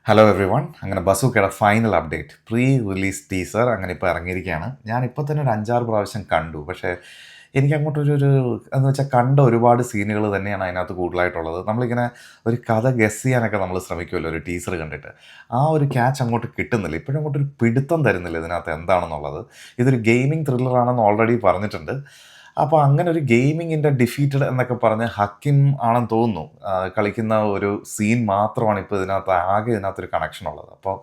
Hello everyone. അങ്ങനെ ബസൂക്കയുടെ final update pre release teaser അങ്ങനെ ഇപ്പോൾ ഇറങ്ങിയിരിക്കുകയാണ്. ഞാനിപ്പോൾ തന്നെ ഒരു 5-6 പ്രാവശ്യം കണ്ടു. പക്ഷേ എനിക്ക് അങ്ങോട്ടൊരു എന്ന് വെച്ചാൽ കണ്ട ഒരുപാട് സീനുകൾ തന്നെയാണ് അതിനകത്ത് കൂടുതലായിട്ടുള്ളത്. നമ്മളിങ്ങനെ ഒരു കഥ ഗസ് ചെയ്യാനൊക്കെ നമ്മൾ ശ്രമിക്കുമല്ലോ ഒരു ടീസർ കണ്ടിട്ട്. ആ ഒരു ക്യാച്ച് അങ്ങോട്ട് കിട്ടുന്നില്ല. ഇപ്പോഴും അങ്ങോട്ടൊരു പിടുത്തം തരുന്നില്ല ഇതിനകത്ത് എന്താണെന്നുള്ളത്. ഇതൊരു ഗെയിമിംഗ് ത്രില്ലറാണെന്ന് ഓൾറെഡി പറഞ്ഞിട്ടുണ്ട്. അപ്പോൾ അങ്ങനെ ഒരു ഗെയിമിങ്ങിൻ്റെ ഡിഫീറ്റഡ് എന്നൊക്കെ പറഞ്ഞ് ഹക്കിം ആണെന്ന് തോന്നുന്നു കളിക്കുന്ന ഒരു സീൻ മാത്രമാണ് ഇപ്പോൾ ഇതിനകത്തൊരു കണക്ഷൻ ഉള്ളത്. അപ്പോൾ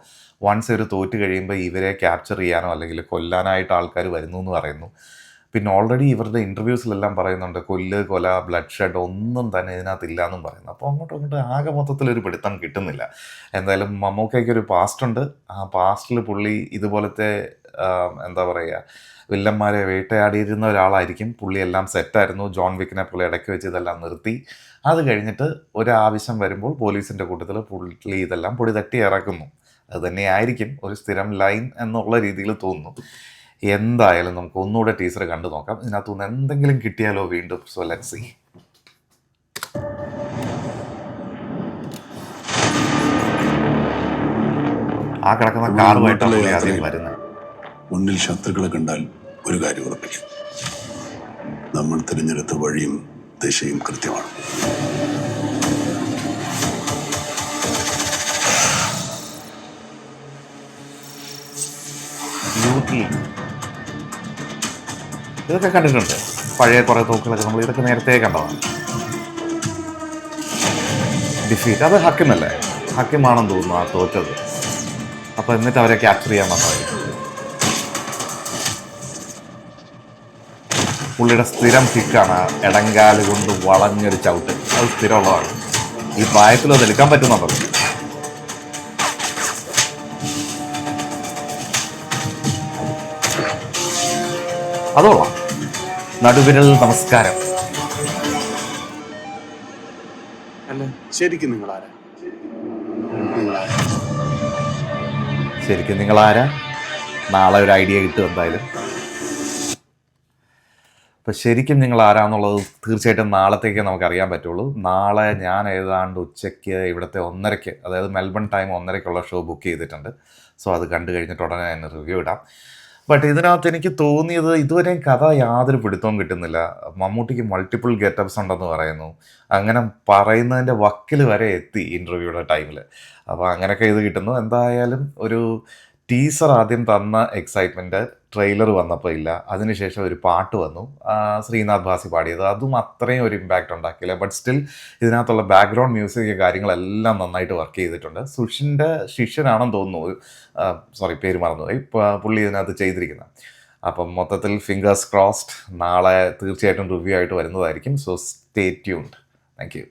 വൺസ് ഇവർ തോറ്റ് കഴിയുമ്പോൾ ഇവരെ ക്യാപ്ചർ ചെയ്യാനോ അല്ലെങ്കിൽ കൊല്ലാനായിട്ട് ആൾക്കാർ വരുന്നു എന്ന് പറയുന്നു. പിന്നെ ഓൾറെഡി ഇവരുടെ ഇൻ്റർവ്യൂസിലെല്ലാം പറയുന്നുണ്ട് കൊല, ബ്ലഡ് ഷെഡ് ഒന്നും തന്നെ ഇതിനകത്തില്ല എന്നും പറയുന്നു. അപ്പോൾ അങ്ങോട്ട് ആകെ മൊത്തത്തിലൊരു പിടുത്തം കിട്ടുന്നില്ല. എന്തായാലും മമ്മൂക്കയ്ക്കൊരു പാസ്റ്റുണ്ട്. ആ പാസ്റ്റിൽ പുള്ളി ഇതുപോലത്തെ എന്താ പറയുക വില്ലന്മാരെ വേട്ടയാടിയിരുന്ന ഒരാളായിരിക്കും. പുള്ളി എല്ലാം സെറ്റായിരുന്നു. ജോൺ വിക്കിനെ പുള്ളി ഇടയ്ക്ക് വെച്ച് ഇതെല്ലാം നിർത്തി. അത് കഴിഞ്ഞിട്ട് ഒരാവശ്യം വരുമ്പോൾ പോലീസിൻ്റെ കൂട്ടത്തിൽ പുള്ളി ഇതെല്ലാം പൊടി തട്ടി ഇറക്കുന്നു. അത് തന്നെയായിരിക്കും ഒരു സ്ഥിരം ലൈൻ എന്നുള്ള രീതിയിൽ തോന്നുന്നു. എന്തായാലും നമുക്ക് ഒന്നുകൂടെ ടീച്ചർ കണ്ടു നോക്കാം. ഇതിനകത്തുനിന്ന് എന്തെങ്കിലും കിട്ടിയാലോ വീണ്ടും. So let's see. ആ കിടക്കുന്ന കാറുമായിട്ടാണ് പുള്ളി ആദ്യം വരുന്നത്. മുന്നിൽ ശത്രുക്കളെ കണ്ടാൽ ഒരു കാര്യം ഉറപ്പിക്കും, നമ്മൾ തിരഞ്ഞെടുത്ത വഴിയും ദിശയും കൃത്യമാണ്. ഇതൊക്കെ കണ്ടിട്ടുണ്ട്, പഴയ കുറേ തോക്കുകളൊക്കെ നമ്മൾ ഇതൊക്കെ നേരത്തെ കണ്ടതാണ്. ഡിഫീറ്റ് അത് ഹക്കിമല്ലേ, ഹക്കിമാണെന്ന് തോന്നുന്നു ആ തോറ്റത്. അപ്പോൾ എന്നിട്ട് അവരെ ക്യാപ്ചർ ചെയ്യാൻ വന്നതായിരിക്കും. പുള്ളിയുടെ സ്ഥിരം കിക്കാണ് ഇടങ്കാല് കൊണ്ട് വളഞ്ഞൊരു ചവിട്ട്. അത് സ്ഥിരമുള്ളതാണ്. ഈ പ്രായത്തിലും അത് എടുക്കാൻ പറ്റുന്നുണ്ടല്ലോ. അതോളാം. നടുവിരൽ നമസ്കാരം. അല്ല, ശരിക്കും നിങ്ങൾ ആരാ? നാളെ ഒരു ഐഡിയ കിട്ടും എന്തായാലും. അപ്പോൾ ശരിക്കും നിങ്ങൾ ആരാന്നുള്ളത് തീർച്ചയായിട്ടും നാളത്തേക്ക് നമുക്ക് അറിയാൻ പറ്റുള്ളൂ. നാളെ ഞാൻ ഏതാണ്ട് ഉച്ചയ്ക്ക് ഇവിടുത്തെ 1:30, അതായത് മെൽബൺ ടൈം 1:30 ഷോ ബുക്ക് ചെയ്തിട്ടുണ്ട്. സോ അത് കണ്ടു കഴിഞ്ഞിട്ട് ഉടനെ തന്നെ റിവ്യൂ ഇടാം. ബട്ട് ഇതിനകത്ത് എനിക്ക് തോന്നിയത് ഇതുവരെയും കഥ യാതൊരു പിടുത്തവും കിട്ടുന്നില്ല. മമ്മൂട്ടിക്ക് മൾട്ടിപ്പിൾ ഗെറ്റപ്സ് ഉണ്ടെന്ന് പറയുന്നു. അങ്ങനെ പറയുന്നതിൻ്റെ വക്കിൽ വരെ എത്തി ഇൻ്റർവ്യൂയുടെ ടൈമിൽ. അപ്പോൾ അങ്ങനെയൊക്കെ ഇത് കിട്ടുന്നു. എന്തായാലും ഒരു ടീസർ ആദ്യം തന്ന എക്സൈറ്റ്മെൻറ്റ് ട്രെയിലർ വന്നപ്പോൾ ഇല്ല. അതിനുശേഷം ഒരു പാട്ട് വന്നു, ശ്രീനാഥ് ഭാസി പാടിയത്. അതും അത്രയും ഒരു ഇമ്പാക്റ്റ് ഉണ്ടാക്കിയില്ല. ബട്ട് സ്റ്റിൽ ഇതിനകത്തുള്ള ബാക്ക്ഗ്രൗണ്ട് മ്യൂസിക് കാര്യങ്ങളെല്ലാം നന്നായിട്ട് വർക്ക് ചെയ്തിട്ടുണ്ട്. സുഷിൻ്റെ ശിഷ്യനാണെന്ന് തോന്നുന്നു, പേര് മറന്നുപോയി, പുള്ളി ഇതിനകത്ത് ചെയ്തിരിക്കുന്നത്. അപ്പം മൊത്തത്തിൽ ഫിംഗേഴ്സ് ക്രോസ്ഡ്. നാളെ തീർച്ചയായിട്ടും റിവ്യൂ ആയിട്ട് വരുന്നതായിരിക്കും. So stay tuned. Thank you.